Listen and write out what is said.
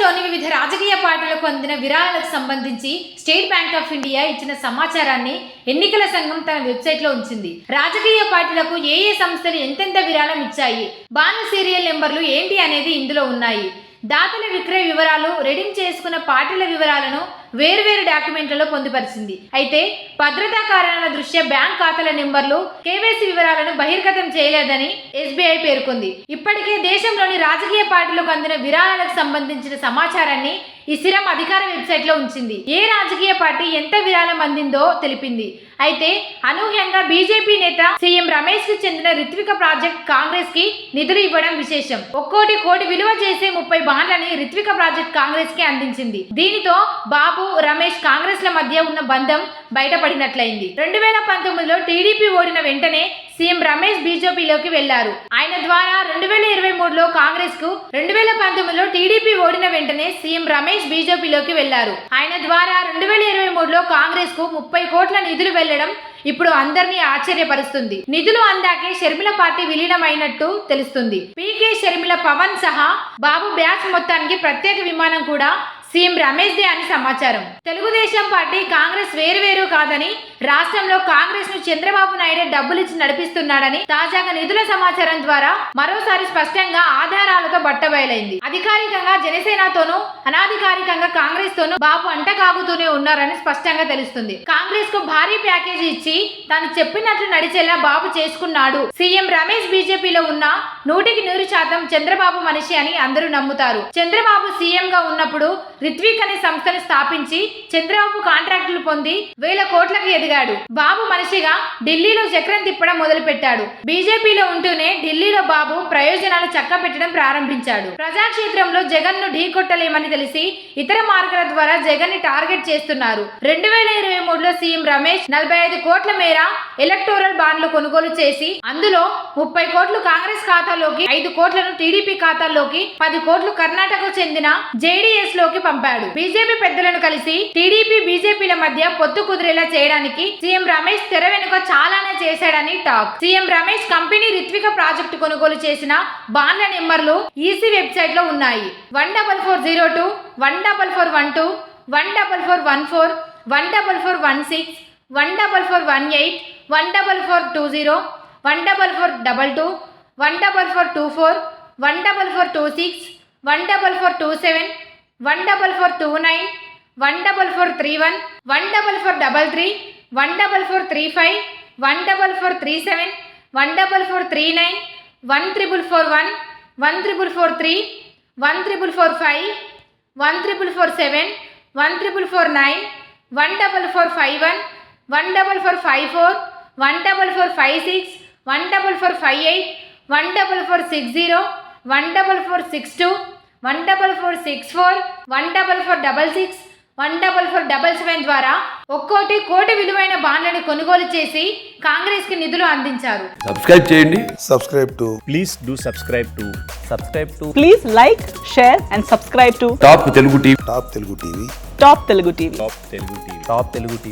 దేశంలోని వివిధ రాజకీయ పార్టీలకు అందిన విరాళాలకు సంబంధించి స్టేట్ బ్యాంక్ ఆఫ్ ఇండియా ఇచ్చిన సమాచారాన్ని ఎన్నికల సంఘం తన వెబ్సైట్లో ఉంచింది. రాజకీయ పార్టీలకు ఏ సంస్థలు ఎంతెంత విరాళం ఇచ్చాయి, బాండ్ల సీరియల్ నెంబర్లు ఏంటి అనేది ఇందులో ఉన్నాయి. దాతల విక్రయ వివరాలు, రెడీమ్ చేసుకున్న పార్టీల వివరాలను వేర్వేరు డాక్యుమెంట్లలో పొందుపరిచింది. అయితే భద్రతా కారణాల దృష్ట్యా బ్యాంక్ ఖాతాల నెంబర్లు, కేవైసీ వివరాలను బహిర్గతం చేయలేదని ఎస్బీఐ పేర్కొంది. ఇప్పటికే దేశంలోని రాజకీయ పార్టీలకు అందిన విరాళాలకు సంబంధించిన సమాచారాన్ని ఈ సిరం అధికార వెబ్సైట్లో ఉంచింది. ఏ రాజకీయ పార్టీ ఎంత విరాళం అందిందో తెలిపింది. అయితే అనూహ్యంగా బీజేపీ నేత సీఎం రమేష్ కు చెందిన రిత్విక ప్రాజెక్ట్ కాంగ్రెస్ కి నిధులు ఇవ్వడం విశేషం. ఒక్కోటి కోటి విలువ చేసే 30 బాండ్లని రిత్విక ప్రాజెక్ట్ కాంగ్రెస్ కి అందించింది. దీనితో బాబు, రమేష్, కాంగ్రెస్ ల మధ్య ఉన్న బంధం బయటపడినట్లయింది. 2019లో టీడీపీ ఓడిన వెంటనే సీఎం రమేష్ బీజేపీలోకి వెళ్లారు. ఆయన ద్వారా 2023లో కాంగ్రెస్ కు, 2019లో టీడీపీ ఓడిన వెంటనే సీఎం రమేష్ బీజేపీలోకి వెళ్లారు. ఆయన ద్వారా 2023లో కాంగ్రెస్ కు 30 కోట్ల నిధులు వెళ్లడం ఇప్పుడు అందరినీ ఆశ్చర్యపరుస్తుంది. నిధులు అందాకే షర్మిల పార్టీ విలీనమైనట్టు తెలుస్తుంది. పీకే షర్మిల, పవన్ సహా బాబు బ్యాచ్ మొత్తానికి ప్రత్యేక విమానం కూడా సీఎం రమేష్ దే అని సమాచారం. తెలుగుదేశం పార్టీ, కాంగ్రెస్ వేరువేరు కాదని, రాష్ట్రంలో కాంగ్రెస్ ను చంద్రబాబు నాయుడు డబ్బులిచ్చి నడిపిస్తున్నాడని తాజాగా నిధుల సమాచారం ద్వారా మరోసారి స్పష్టంగా ఆధారాలతో బట్టబయలైంది. అధికారికంగా జనసేనతోనూ, అనాధికారికంగా కాంగ్రెస్ తోనూ బాబు అంటకాగుతూనే ఉన్నారని స్పష్టంగా తెలుస్తుంది. కాంగ్రెస్ కు భారీ ప్యాకేజీ ఇచ్చి తాను చెప్పినట్లు నడిచేలా బాబు చేసుకున్నాడు. సీఎం రమేష్ బీజేపీలో ఉన్న 100% చంద్రబాబు మనిషి అని అందరూ నమ్ముతారు. చంద్రబాబు సీఎం గా ఉన్నప్పుడు రిత్విక్ అనే సంస్థను స్థాపించి చంద్రబాబు కాంట్రాక్టులు పొంది 1000 కోట్లకు ఎదిగాడు. బాబు మనిషిగా ఢిల్లీలో చక్రం తిప్పడం మొదలు పెట్టాడు. బీజేపీలో ఉంటూనే ఢిల్లీలో బాబు ప్రయోజనాలు చక్కబెట్టడం ప్రారంభించాడు. ప్రజాక్షేత్రంలో జగన్ ను ఢీకొట్టలేమని తెలిసి ఇతర మార్గాల ద్వారా జగన్ ని టార్గెట్ చేస్తున్నారు. 2023లో సీఎం రమేష్ 45 కోట్ల మేర ఎలక్టోరల్ బాండ్లు కొనుగోలు చేసి అందులో 30 కోట్లు కాంగ్రెస్ ఖాతాలోకి, 5 కోట్లను టీడీపీ ఖాతాలోకి, 10 కోట్లు కర్ణాటకకు చెందిన జేడీఎస్ లోకి పంపాడు. బీజేపీ పెద్దలను కలిసి టీడీపీ, బీజేపీల మధ్య పొత్తు కుదిరేలా చేయడానికి సీఎం రమేష్ తెర వెనుక చాలానే చేశాడని talk. CM Ramesh company Ritvika project కొనుగోలు చేసిన బాండ్ల నెంబర్లు ఈసీ వెబ్సైట్ లో ఉన్నాయి. 14402, 14412, 14414, 14416, 14418, 14420, 14422, 14424, 14426, 14427, 14429, 14431, 14433, 14435, 14437, 14439, 14441, 14443, 14445, 14447, 14449, 14451, 14454, 14456, 14458, 14460, 14462, 14464, 14466, 14477 ద్వారా ఒక్కోటి కోటి విలువైన బాండ్లను కొనుగోలు చేసి కాంగ్రెస్ కి నిధులు అందించారు. సబ్స్క్రైబ్ చేయండి. Please do subscribe to. Please like, share and subscribe to top Telugu TV. Top Telugu TV. Top Telugu TV.